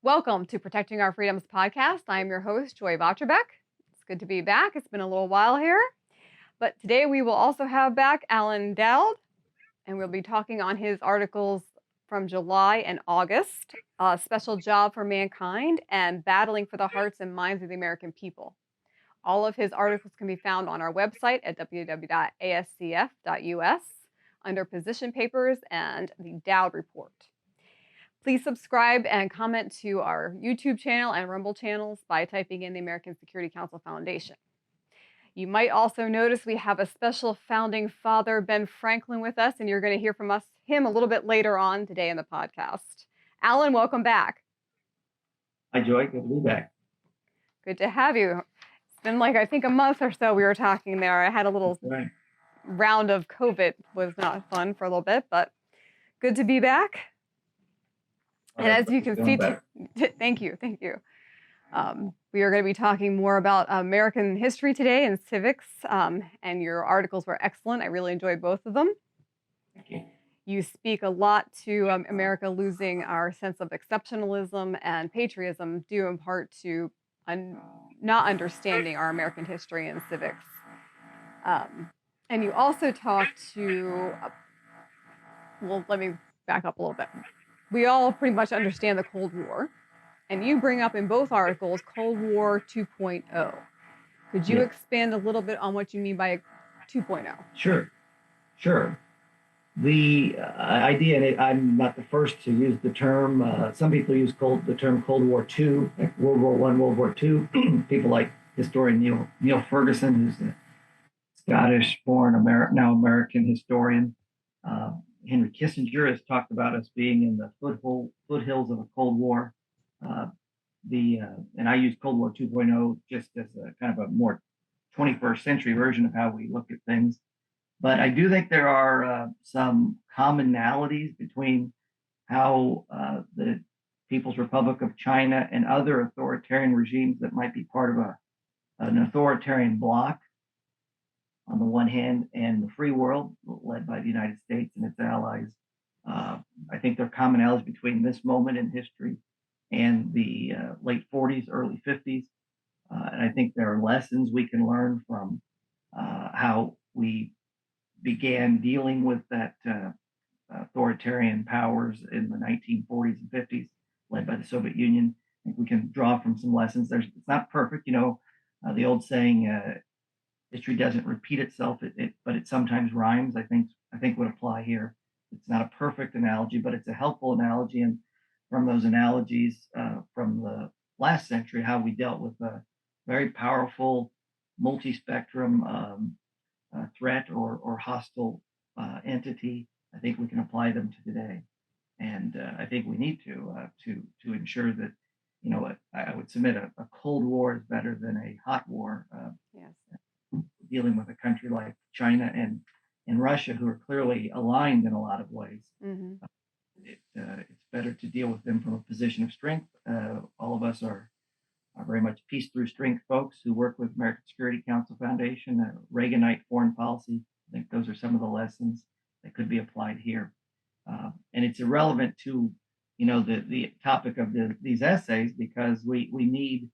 Welcome to Protecting Our Freedoms podcast. I am your host, Joy Votrobek. It's good to be back. It's been a little while here. But today we will also have back Alan Dowd, and we'll be talking on his articles from July and August, Special Job for Mankind and Battling for the Hearts and Minds of the American People. All of his articles can be found on our website at www.ascf.us under Position Papers and the Dowd Report. Please subscribe and comment to our YouTube channel and Rumble channels by typing in the American Security Council Foundation. You might also notice we have a special founding father, Ben Franklin, with us, and you're going to hear from him a little bit later on today in the podcast. Alan, welcome back. Hi, Joy. Good to be back. Good to have you. It's been I think a month or so we were talking there. I had a little round of COVID. Was not fun for a little bit, but good to be back. And as you can see, thank you. We are going to be talking more about American history today and civics, and your articles were excellent. I really enjoyed both of them. Thank you. You speak a lot to America losing our sense of exceptionalism and patriotism due in part to not understanding our American history and civics. And you also talk to, well, let me back up a little bit. We all pretty much understand the Cold War, and you bring up in both articles Cold War 2.0. Could you expand a little bit on what you mean by 2.0? Sure. The idea, and I'm not the first to use the term, some people use the term Cold War II, like World War I, World War II. People like historian Neil Ferguson, who's a Scottish-born now American historian. Henry Kissinger has talked about us being in the foothills of a Cold War. And I use Cold War 2.0 just as a kind of a more 21st century version of how we look at things. But I do think there are some commonalities between how the People's Republic of China and other authoritarian regimes that might be part of an authoritarian bloc on the one hand, and the free world led by the United States and its allies. I think there are commonalities between this moment in history and the late 40s, early 50s. And I think there are lessons we can learn from how we began dealing with that authoritarian powers in the 1940s and 50s, led by the Soviet Union. I think we can draw from some lessons. It's not perfect, the old saying, history doesn't repeat itself, but it sometimes rhymes. I think would apply here. It's not a perfect analogy, but it's a helpful analogy. And from those analogies from the last century, how we dealt with a very powerful, multi-spectrum threat or hostile entity, I think we can apply them to today. And I think we need to ensure that, I would submit a Cold War is better than a hot war. Yes. Dealing with a country like China and Russia, who are clearly aligned in a lot of ways. Mm-hmm. It's better to deal with them from a position of strength. All of us are very much peace through strength folks who work with American Security Council Foundation, Reaganite foreign policy. I think those are some of the lessons that could be applied here. And it's irrelevant to, the topic of these essays, because we need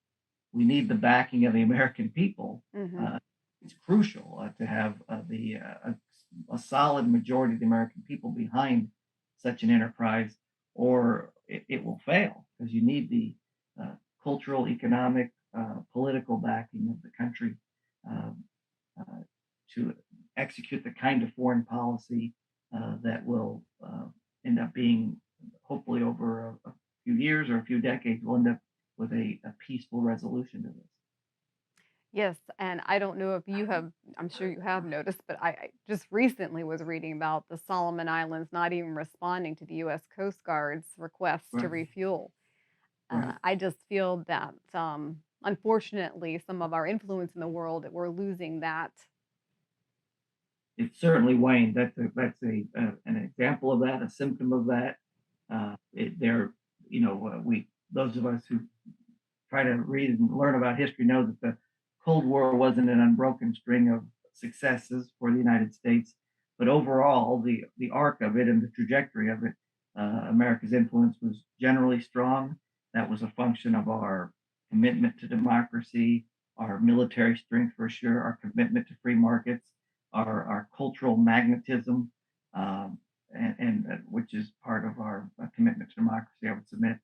the backing of the American people. Mm-hmm. It's crucial to have a solid majority of the American people behind such an enterprise, or it will fail, because you need the cultural, economic, political backing of the country to execute the kind of foreign policy that will end up being, hopefully over a few years or a few decades, will end up with a peaceful resolution to this. Yes, and I don't know if you have, I'm sure you have noticed, but I just recently was reading about the Solomon Islands not even responding to the U.S. Coast Guard's request to refuel. I just feel that, unfortunately, some of our influence in the world, that we're losing that. It's certainly waned. That's an example of that, a symptom of that. Those of us who try to read and learn about history know that the Cold War wasn't an unbroken string of successes for the United States, but overall, the arc of it and the trajectory of it, America's influence was generally strong. that was a function of our commitment to democracy, our military strength for sure, our commitment to free markets, our cultural magnetism, um, and which is part of our commitment to democracy, I would submit.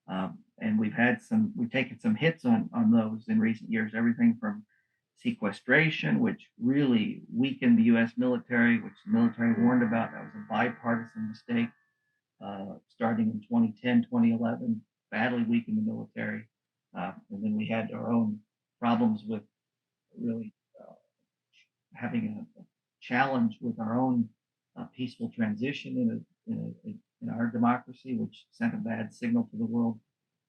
And we've taken some hits on those in recent years. Everything from sequestration, which really weakened the U.S. military, which the military warned about. That was a bipartisan mistake, starting in 2010, 2011, badly weakened the military. And then we had our own problems with really uh, having a challenge with our own peaceful transition in our democracy, which sent a bad signal to the world.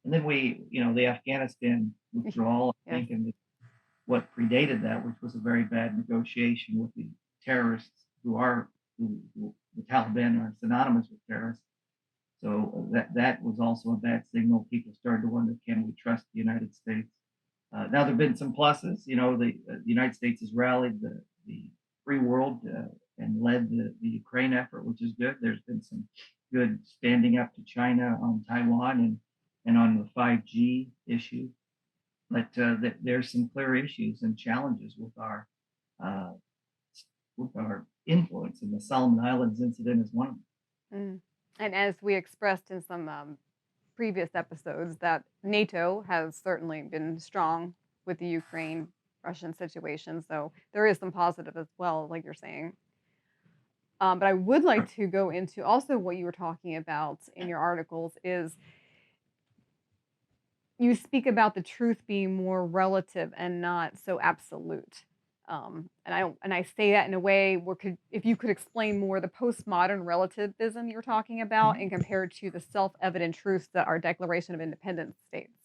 And then the Afghanistan withdrawal, I Yes. think, and what predated that, which was a very bad negotiation with the terrorists who the Taliban are synonymous with terrorists. So that was also a bad signal. People started to wonder, can we trust the United States? Now there have been some pluses. The United States has rallied the free world and led the Ukraine effort, which is good. There's been some good standing up to China on Taiwan and on the 5G issue, but there's some clear issues and challenges uh, with our influence, and the Solomon Islands incident is one of them. Mm. And as we expressed in some previous episodes, that NATO has certainly been strong with the Ukraine Russian situation. So there is some positive as well, like you're saying. But I would like to go into also what you were talking about in your articles is you speak about the truth being more relative and not so absolute. And I say that in a way where if you could explain more the postmodern relativism you're talking about and compared to the self-evident truths that our Declaration of Independence states.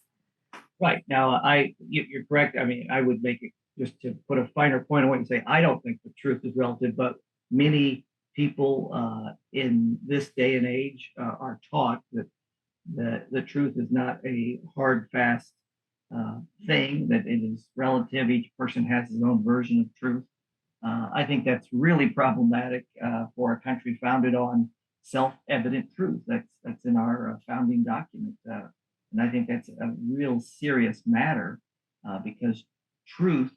Right. Now, you're correct. I mean, I would make it just to put a finer point on what you say. I don't think the truth is relative, but many people in this day and age are taught that the truth is not a hard, fast thing, that it is relative. Each person has his own version of truth. I think that's really problematic for a country founded on self-evident truth. That's in our founding document, and I think that's a real serious matter because truth.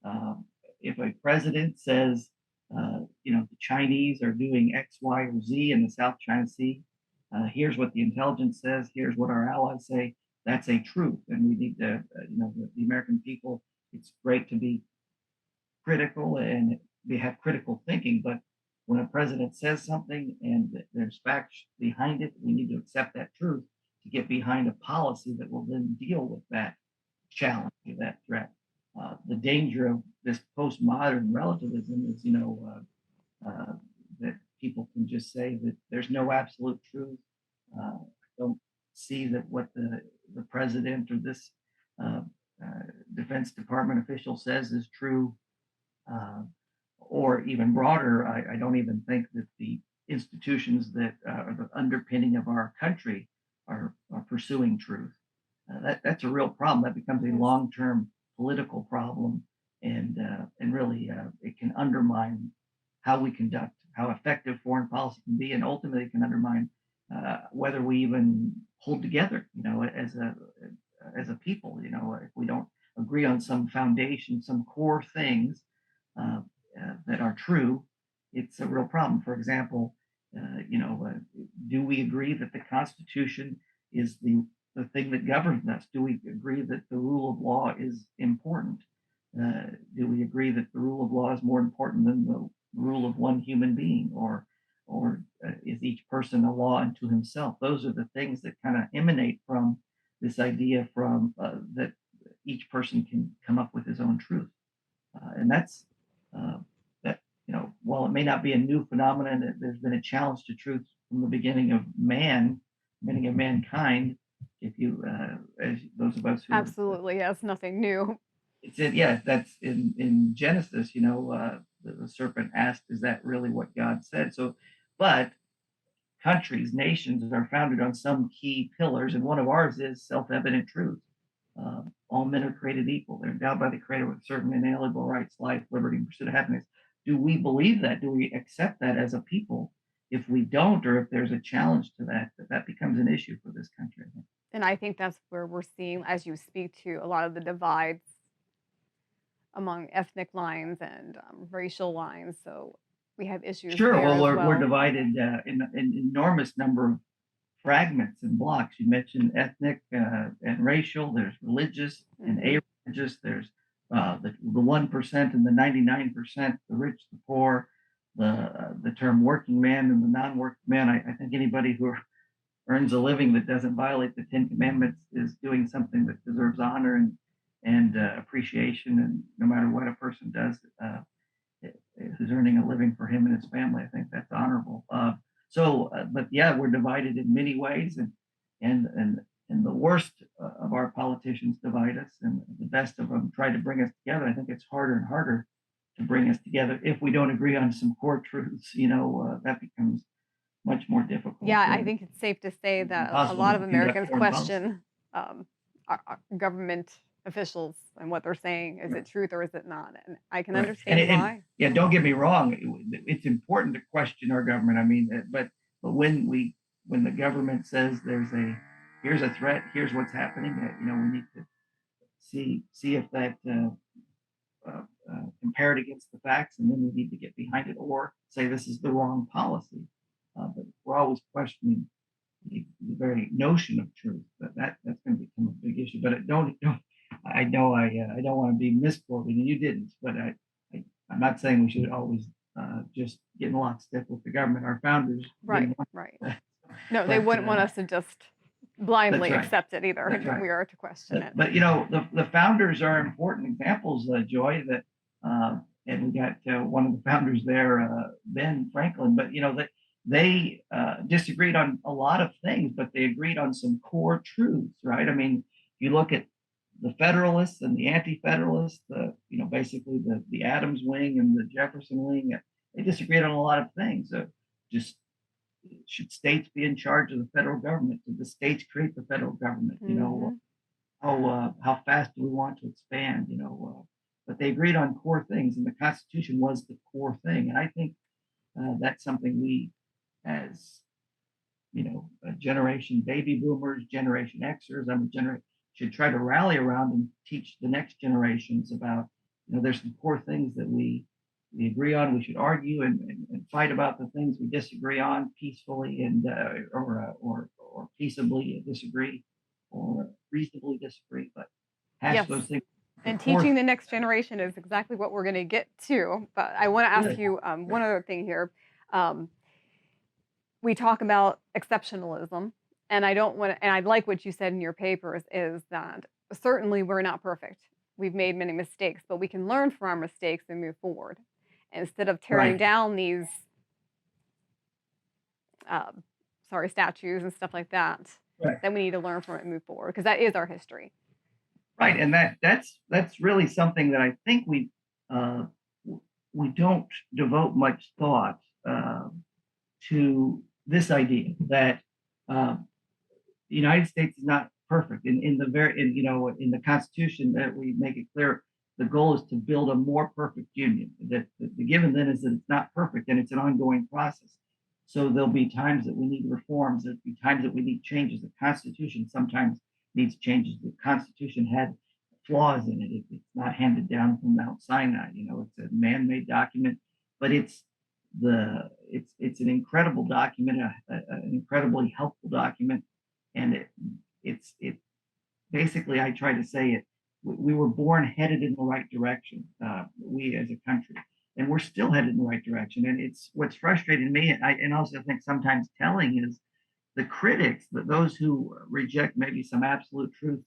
Uh, if a president says, the Chinese are doing X, Y, or Z in the South China Sea, here's what the intelligence says. Here's what our allies say. That's a truth, and we need to, the American people. It's great to be critical and we have critical thinking. But when a president says something and there's facts behind it, we need to accept that truth to get behind a policy that will then deal with that challenge or that threat. The danger of this postmodern relativism is, uh, that people can just say that there's no absolute truth. Don't see that what the president or this uh, Defense Department official says is true, uh, or even broader, I don't even think that the institutions that are the underpinning of our country are pursuing truth. That's a real problem. That becomes a Yes. long-term political problem, and really it can undermine how we conduct, how effective foreign policy can be, and ultimately it can undermine whether we even hold together, as a people. If we don't agree on some foundation, some core things uh, that are true, it's a real problem. For example, do we agree that the Constitution is the thing that governs us? Do we agree that the rule of law is important? Do we agree that the rule of law is more important than the rule of one human being, or is each person a law unto himself? Those are the things that kind of emanate from this idea from that each person can come up with his own truth, and uh, that while it may not be a new phenomenon, there's been a challenge to truth from the beginning of mankind. If you, as those of us who are, Absolutely, yes, nothing new. it's it, yeah, that's in Genesis. The serpent asked, "Is that really what God said?" So, but countries, nations are founded on some key pillars, and one of ours is self-evident truth. All men are created equal. They're endowed by the Creator with certain inalienable rights, life, liberty, and pursuit of happiness. Do we believe that? Do we accept that as a people? If we don't, or if there's a challenge to that, that becomes an issue for this country. And I think that's where we're seeing, as you speak to, a lot of the divides among ethnic lines and racial lines. So we have issues Sure. there Well, as we're well. divided in an enormous number of fragments and blocks. You mentioned ethnic and racial. There's religious and Hmm. a-religious. There's the 1% and the 99%, the rich, the poor, the term working man and the non-working man. I think anybody who earns a living that doesn't violate the Ten Commandments is doing something that deserves honor and appreciation. And no matter what a person does, who's earning a living for him and his family, I think that's honorable. But yeah, we're divided in many ways, and and and the worst of our politicians divide us, and the best of them try to bring us together. I think it's harder and harder to bring us together if we don't agree on some core truths. That becomes much more difficult Yeah, I and think it's safe to say that a impossible lot to of conduct Americans foreign policy. question our government officials and what they're saying. Is it truth or is it not? And I can Right. And understand why. yeah, don't get me wrong. It's important to question our government. I mean, but when the government says here's a threat, here's what's happening, we need to see if that compare it against the facts, and then we need to get behind it or say this is the wrong policy. But we're always questioning the very notion of truth. But that's going to become a big issue. But don't I know I don't want to be misquoted, and you didn't. But I'm not saying we should always just get in lockstep with the government. Our founders Right, didn't want right. that. No, they But wouldn't want us to just that's blindly right. accept it That's either. right. We are to question it. But the founders are important examples, Joy. And we got one of the founders there, Ben Franklin. But that they disagreed on a lot of things, but they agreed on some core truths, right? I mean, you look at the Federalists and the Anti-Federalists, basically the Adams wing and the Jefferson wing. They disagreed on a lot of things. Just should states be in charge of the federal government? Did the states create the federal government? Hmm. How fast do we want to expand? But they agreed on core things, and the Constitution was the core thing. And I think that's something we, as a generation baby boomers, Generation Xers, I'm a generation, should try to rally around and teach the next generations about. There's some core things that we agree on. We should argue and fight about the things we disagree on peacefully and or peaceably disagree or reasonably disagree, but hash Yes. those things. The And core teaching the next generation is exactly what we're going to get to. But I want to ask good. you one other thing here. Um, we talk about exceptionalism, and I don't want to, and I like what you said in your papers is that certainly we're not perfect. We've made many mistakes, but we can learn from our mistakes and move forward instead of tearing Right, down these um, statues and stuff like that. right, Then we need to learn from it and move forward because that is our history. right. And that's really something that I think uh, we don't devote much thought to this idea that uh, the United States is not perfect. In the Constitution that we make it clear the goal is to build a more perfect union. That the given then is that it's not perfect and it's an ongoing process. So there'll be times that we need reforms. There'll be times that we need changes. The Constitution sometimes needs changes. The Constitution had flaws in it. It's not handed down from Mount Sinai. It's a man-made document, but it's an incredible document, an incredibly helpful document, and it basically, I try to say it. We were born headed in the right direction. We as a country, and we're still headed in the right direction. And it's what's frustrating me, and also think sometimes telling is the critics, that those who reject maybe some absolute truth,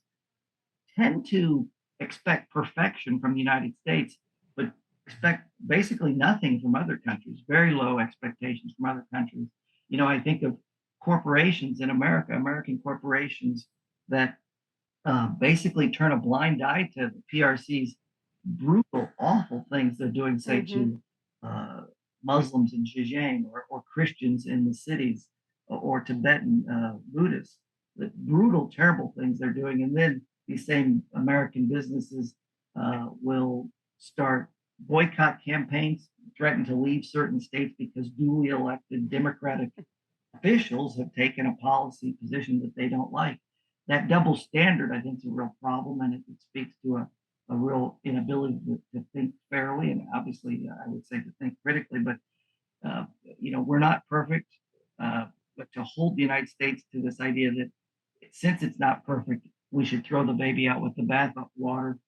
tend to expect perfection from the United States, but expect basically nothing from other countries, very low expectations from other countries. I think of corporations in America, American corporations that basically turn a blind eye to the PRC's brutal, awful things they're doing, say, Hmm. to uh, Muslims in Xinjiang or Christians in the cities or Tibetan Buddhists, the brutal, terrible things they're doing. And then these same American businesses will start boycott campaigns, threaten to leave certain states because duly elected Democratic officials have taken a policy position that they don't like. that double standard, I think, is a real problem, and it speaks to a real inability to think fairly, and obviously, I would say to think critically. But uh, we're not perfect, but to hold the United States to this idea that since it's not perfect, we should throw the baby out with the bathwater,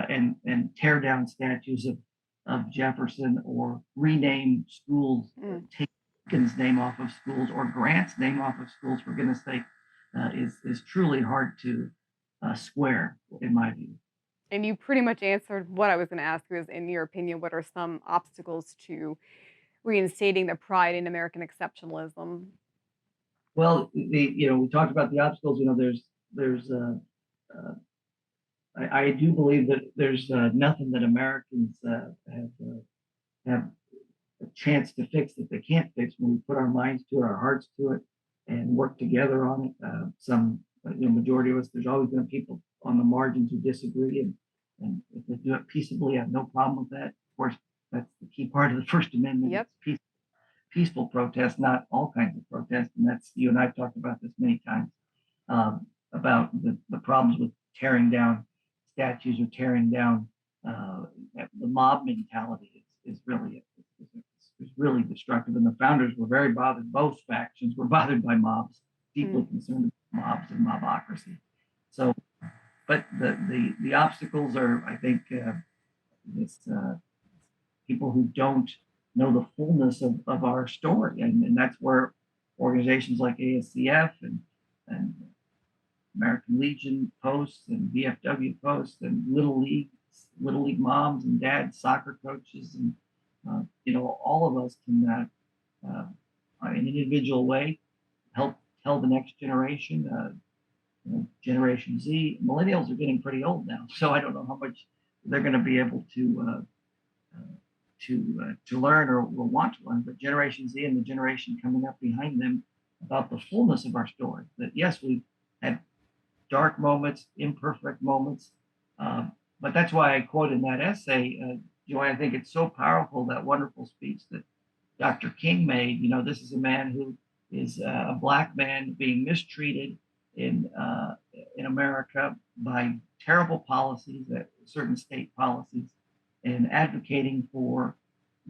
and tear down statues of Jefferson, or rename schools, take Lincoln's name off of schools, or Grant's name off of schools, for goodness sake, is truly hard to square, in my view. And you pretty much answered what I was going to ask you is, in your opinion, what are some obstacles to reinstating the pride in American exceptionalism? Well, we talked about the obstacles. There's I do believe that there's nothing that Americans have a chance to fix that they can't fix when we put our minds to it, our hearts to it, and work together on it. Majority of us, there's always been people on the margins who disagree, and if they do it peaceably, I have no problem with that. Of course, that's the key part of the First Amendment. Yep. It's peaceful protest, not all kinds of protest, and that's, you and I've talked about this many times, about the problems with tearing down statues or tearing down the mob mentality is really destructive. And the founders were very bothered. Both factions were bothered by mobs, deeply concerned about mobs and mobocracy. So, but the obstacles are, I think, this people who don't know the fullness of our story, and that's where organizations like ASCF and American Legion posts and VFW posts and Little League moms and dads, soccer coaches, and all of us can, in an individual way, help tell the next generation. Generation Z, millennials are getting pretty old now, so I don't know how much they're going to be able to learn or will want to learn. But Generation Z and the generation coming up behind them, about the fullness of our story. That yes, we've had dark moments, imperfect moments. But that's why I quote in that essay, Joy, I think it's so powerful, that wonderful speech that Dr. King made. This is a man who is a Black man being mistreated in America by terrible policies, certain state policies, and advocating for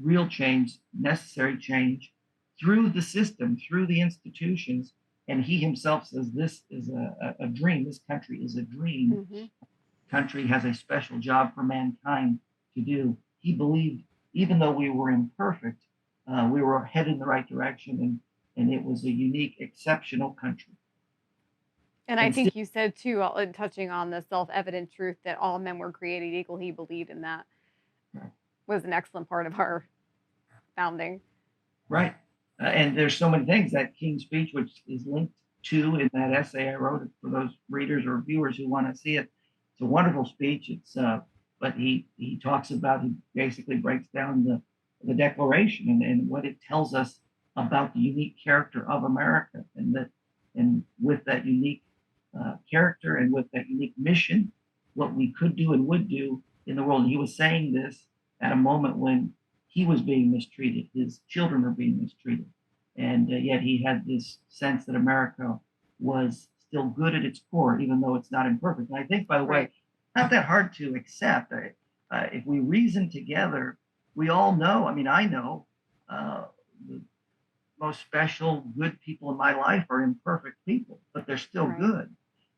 real change, necessary change, through the system, through the institutions. And he himself says this is a dream. This country is a dream. Mm-hmm. Country has a special job for mankind to do. He believed, even though we were imperfect, we were headed in the right direction, and it was a unique, exceptional country. And I think you said too, touching on the self-evident truth that all men were created equal, he believed in that. Right. Was an excellent part of our founding. Right. And there's so many things, that King speech, which is linked to in that essay I wrote, for those readers or viewers who want to see it. It's a wonderful speech. But he talks about, he basically breaks down the Declaration and what it tells us about the unique character of America, and with that unique character and with that unique mission, what we could do and would do in the world. And he was saying this at a moment when he was being mistreated, his children were being mistreated, and yet he had this sense that America was still good at its core, even though it's not imperfect. And I think, by the way, not that hard to accept. If we reason together, we all know. I mean, I know the most special, good people in my life are imperfect people, but they're still good.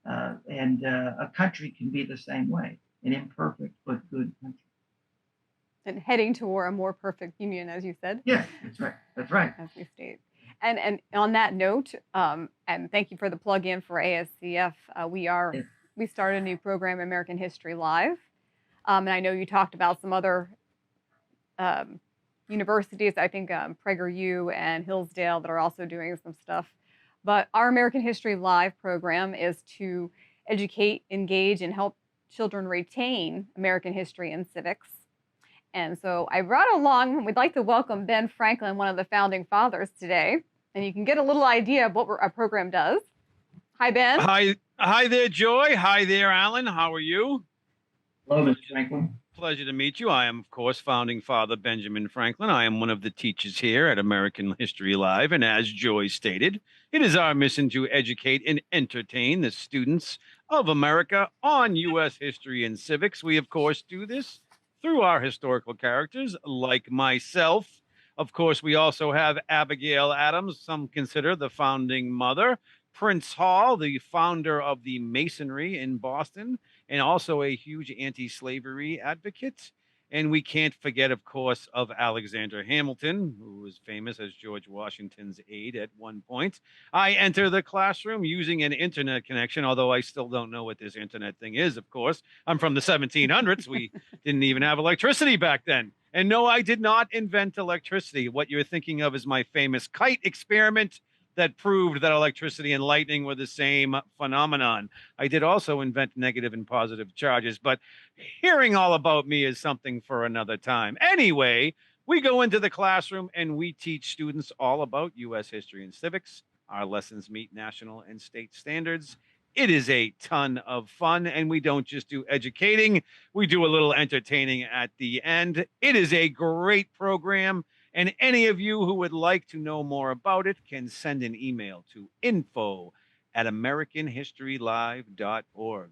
And a country can be the same way, an imperfect but good country. And heading toward a more perfect union, as you said. Yes, that's right. That's right. As we state. And on that note, and thank you for the plug-in for ASCF. We started a new program, American History Live. And I know you talked about some other universities, I think PragerU and Hillsdale, that are also doing some stuff. But our American History Live program is to educate, engage, and help children retain American history and civics. And so I brought along, we'd like to welcome Ben Franklin, one of the founding fathers, today. And you can get a little idea of what our program does. Hi, Ben. Hi there, Joy. Hi there, Alan. How are you? Hello, Mr. Franklin. Pleasure to meet you. I am, of course, founding father Benjamin Franklin. I am one of the teachers here at American History Live. And as Joy stated, it is our mission to educate and entertain the students of America on U.S. history and civics. We, of course, do this through our historical characters like myself. Of course, we also have Abigail Adams, some consider the founding mother, Prince Hall, the founder of the Masonry in Boston, and also a huge anti-slavery advocate. And we can't forget, of course, of Alexander Hamilton, who was famous as George Washington's aide at one point. I enter the classroom using an internet connection, although I still don't know what this internet thing is, of course. I'm from the 1700s. We didn't even have electricity back then. And no, I did not invent electricity. What you're thinking of is my famous kite experiment that proved that electricity and lightning were the same phenomenon. I did also invent negative and positive charges, but hearing all about me is something for another time. Anyway, we go into the classroom and we teach students all about U.S. history and civics. Our lessons meet national and state standards. It is a ton of fun, and we don't just do educating, we do a little entertaining at the end. It is a great program. And any of you who would like to know more about it can send an email to info@americanhistorylive.org.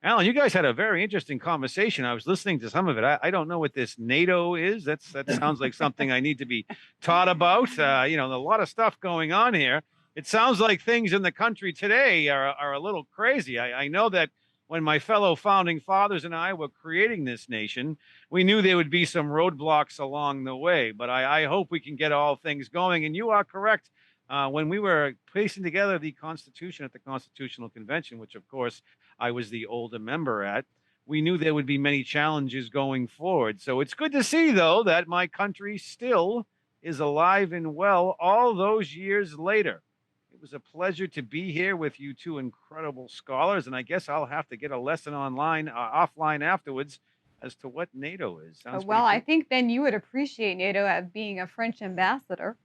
Alan, you guys had a very interesting conversation. I was listening to some of it. I don't know what this NATO is. That sounds like something I need to be taught about. A lot of stuff going on here. It sounds like things in the country today are a little crazy. I know that when my fellow founding fathers and I were creating this nation, we knew there would be some roadblocks along the way, but I hope we can get all things going. And you are correct. When we were piecing together the Constitution at the Constitutional Convention, which of course I was the older member at, we knew there would be many challenges going forward. So it's good to see, though, that my country still is alive and well all those years later. It was a pleasure to be here with you two incredible scholars, and I guess I'll have to get a lesson offline afterwards as to what NATO is. Sounds pretty Well, I cool. think then you would appreciate NATO as being a French ambassador.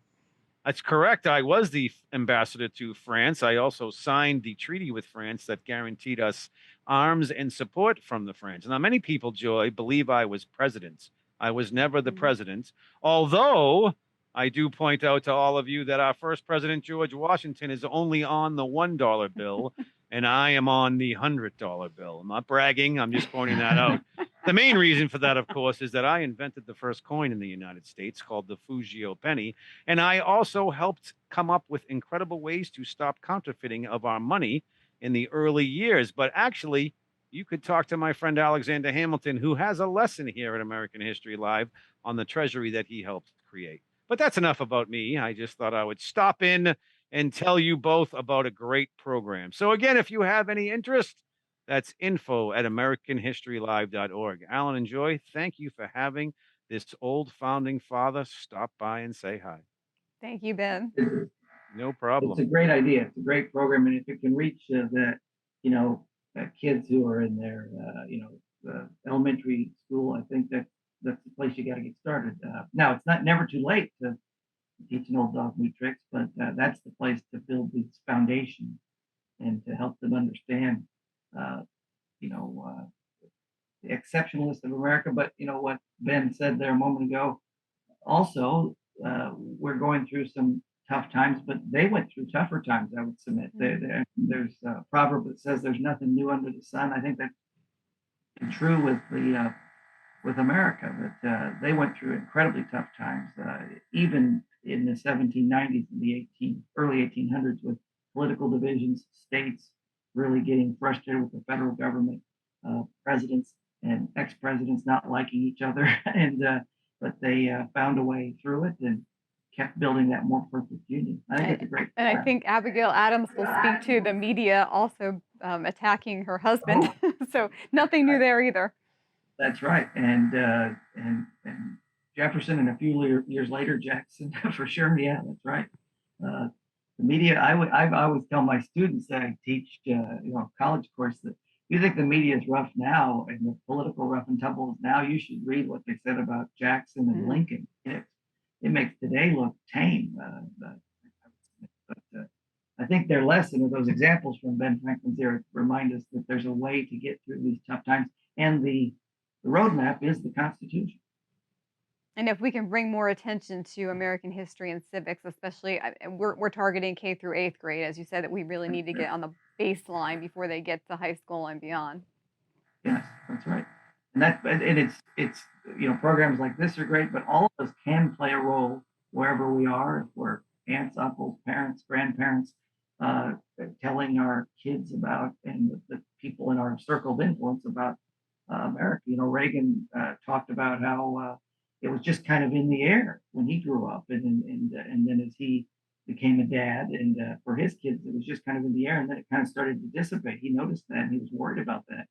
That's correct. I was the ambassador to France. I also signed the treaty with France that guaranteed us arms and support from the French. Now, many people, Joy, believe I was president. I was never the Mhm. president, although I do point out to all of you that our first president, George Washington, is only on the $1 bill, and I am on the $100 bill. I'm not bragging, I'm just pointing that out. The main reason for that, of course, is that I invented the first coin in the United States called the Fugio penny. And I also helped come up with incredible ways to stop counterfeiting of our money in the early years. But actually, you could talk to my friend Alexander Hamilton, who has a lesson here at American History Live on the treasury that he helped create. But that's enough about me. I just thought I would stop in and tell you both about a great program. So, again, if you have any interest, that's info@americanhistorylive.org. Alan and Joy, thank you for having this old founding father stop by and say hi. Thank you, Ben. It's, No it's problem. a great idea. It's a great program, and if it can reach you know, kids who are in their, elementary school, I think that's the place you got to get started. Now, it's not never too late to teach an old dog new tricks, but that's the place to build these foundations and to help them understand, uh, you know, the exceptionalist of America. But you know what Ben said there a moment ago. Also, we're going through some tough times, but they went through tougher times. I would submit. Mhm. There's a proverb that says there's nothing new under the sun. I think that's true with America, that they went through incredibly tough times, even in the 1790s and the early 1800s, with political divisions, states really getting frustrated with the federal government, presidents and ex-presidents not liking each other, and but they found a way through it and kept building that more perfect union. I think And it's a great and I program. think Abigail Adams will speak to the media also, attacking her husband. Oh, So nothing new there either. that's right, and Jefferson, and a few years later, Jackson, for sure. Yeah, that's right. Uh, the media. I always tell my students that I teach, college course, that if you think the media is rough now and the political rough and tumble is now, you should read what they said about Jackson and Mhm. Lincoln. It makes today look tame. But I think their lesson, or those examples from Ben Franklin's era, remind us that there's a way to get through these tough times, and the the roadmap is the Constitution. And if we can bring more attention to American history and civics, especially, and we're targeting K through 8th grade, as you said, that we really need to get on the baseline before they get to high school and beyond. Yes, that's right. And it's programs like this are great, but all of us can play a role wherever we are. If we're aunts, uncles, parents, grandparents, uh, telling our kids about and the people in our circle of influence about America. Reagan talked about how it was just kind of in the air when he grew up, and then as he became a dad, and for his kids, it was just kind of in the air, and then it kind of started to dissipate. He noticed that, and he was worried about that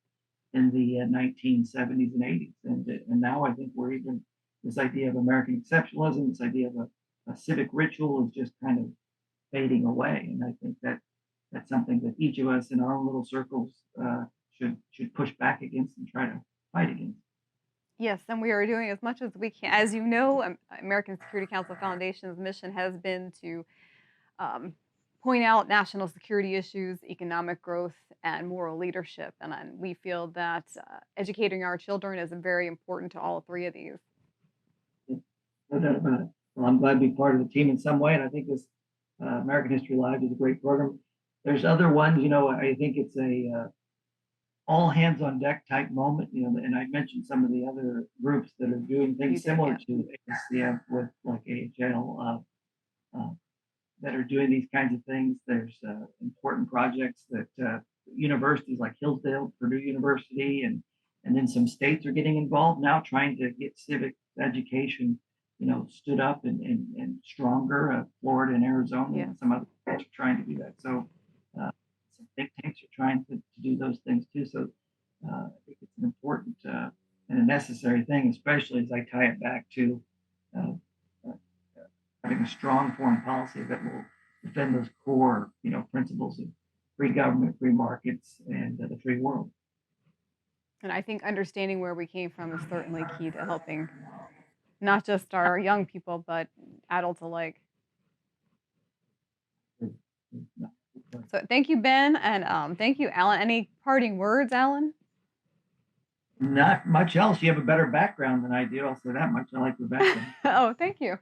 in the 1970s and 80s. And now I think we're even, this idea of American exceptionalism, this idea of a civic ritual is just kind of fading away. And I think that's something that each of us in our own little circles should push back against and try to fight against. Yes, and we are doing as much as we can. As you know, American Security Council Foundation's mission has been to um, point out national security issues, economic growth, and moral leadership. And we feel that educating our children is very important to all three of these. No doubt about it. Well, I'm glad to be part of the team in some way, and I think this American History Live is a great program. There's other ones, I think it's a all hands on deck type moment, and I mentioned some of the other groups that are doing You things did, similar yeah. to ASCF with like AHL that are doing these kinds of things. There's important projects that universities like Hillsdale, Purdue University, and then some states are getting involved now, trying to get civic education, stood up and stronger. Florida and Arizona Yeah. and some other states are trying to do that. So some think tanks are trying to do those things too. So I think it's an important and a necessary thing, especially as I tie it back to uh, uh, having a strong foreign policy that will defend those core, principles of free government, free markets, and the free world. And I think understanding where we came from is certainly key to helping not just our young people, but adults alike. So thank you, Ben, and thank you, Alan. Any parting words, Alan? Not much else. You have a better background than I do. I'll say that much. I like your background. Oh, thank you.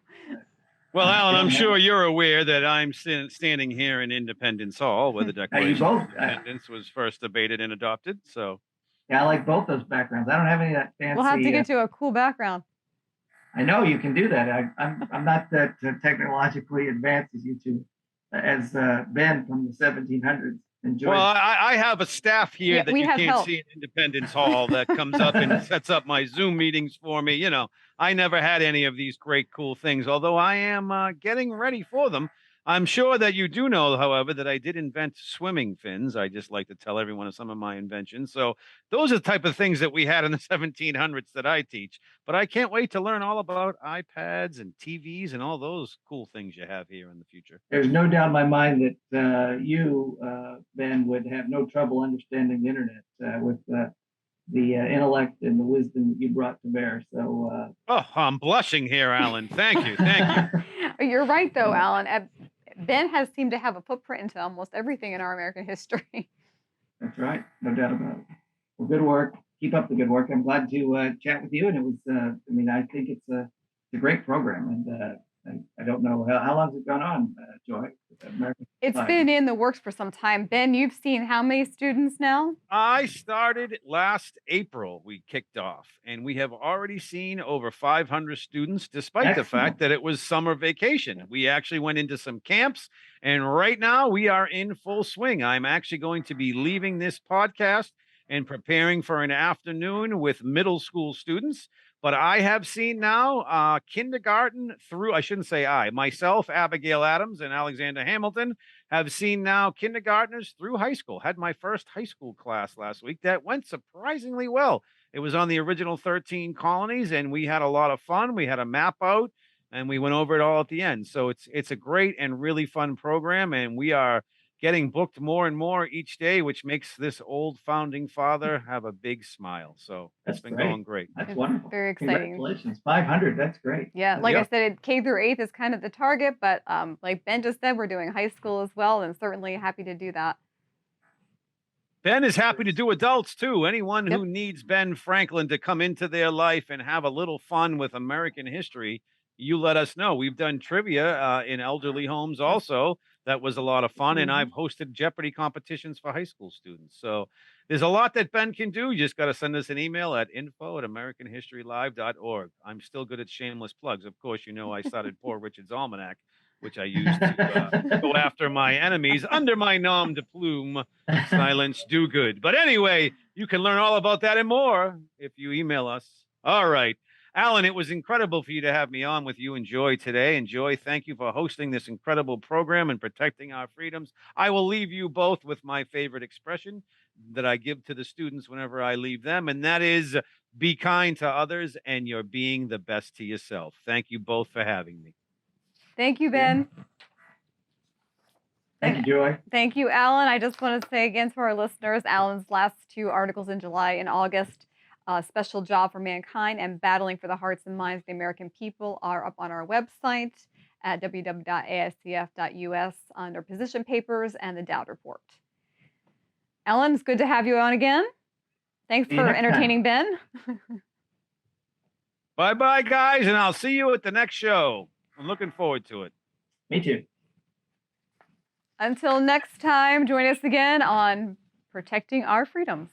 Well, Alan, I'm Yeah. sure you're aware that I'm standing here in Independence Hall, where the Declaration both, of Independence was first debated and adopted. So, Yeah, I like both those backgrounds. I don't have any of that fancy. We'll have to get you a cool background. I know you can do that. I'm not that technologically advanced as you two, as Ben from the 1700s. Enjoy. well, I have a staff here Yeah, that we you have can't help. see in Independence Hall that comes up and sets up my Zoom meetings for me. I never had any of these great, cool things, although I am getting ready for them. I'm sure that you do know, however, that I did invent swimming fins. I just like to tell everyone of some of my inventions. So those are the type of things that we had in the 1700s that I teach. But I can't wait to learn all about iPads and TVs and all those cool things you have here in the future. There's no doubt in my mind that you, Ben, would have no trouble understanding the internet with the intellect and the wisdom that you brought to bear. So, Oh, I'm blushing here, Alan. Thank you. Thank you. You're right, though, Alan. Ben has seemed to have a footprint into almost everything in our American history. That's right. No doubt about it. Well, good work. Keep up the good work. I'm glad to chat with you. And it was, I think it's a great program. And I don't know how long has it gone on, Joy? It's been in the works for some time. Ben, you've seen how many students now? I started last April. We kicked off, and we have already seen over 500 students, despite the fact that it was summer vacation. We actually went into some camps, and right now we are in full swing. I'm actually going to be leaving this podcast and preparing for an afternoon with middle school students. But I have seen now kindergarten through, I shouldn't say myself, Abigail Adams, and Alexander Hamilton have seen now kindergartners through high school. Had my first high school class last week that went surprisingly well. It was on the original 13 colonies, and we had a lot of fun. We had a map out, and we went over it all at the end. So it's a great and really fun program, and we are getting booked more and more each day, which makes this old founding father have a big smile. So it's been going great. That's It's wonderful. very exciting. Congratulations. 500. That's great. Yeah, like I Yep. said, K through 8th is kind of the target, but like Ben just said, we're doing high school as well, and certainly happy to do that. Ben is happy to do adults too. Anyone Yep. who needs Ben Franklin to come into their life and have a little fun with American history, you let us know. We've done trivia in elderly homes also. That was a lot of fun. And I've hosted Jeopardy competitions for high school students. So there's a lot that Ben can do. You just got to send us an email at info@americanhistorylive.org. I'm still good at shameless plugs. Of course, you know I started Poor Richard's Almanac, which I used to go after my enemies under my nom de plume. Silence do good. But anyway, you can learn all about that and more if you email us. All right. Alan, it was incredible for you to have me on with you and Joy today. And Joy, thank you for hosting this incredible program and protecting our freedoms. I will leave you both with my favorite expression that I give to the students whenever I leave them, and that is be kind to others and you're being the best to yourself. Thank you both for having me. Thank you, Ben. Thank you, Joy. Thank you, Alan. I just want to say again to our listeners, Alan's last 2 articles in July and August, Special Job for Mankind and Battling for the Hearts and Minds of the American People, are up on our website at www.ascf.us under position papers and the Dowd Report. Alan, it's good to have you on again. Thanks for entertaining Ben. Bye-bye, guys, and I'll see you at the next show. I'm looking forward to it. Me too. Until next time, join us again on Protecting Our Freedoms.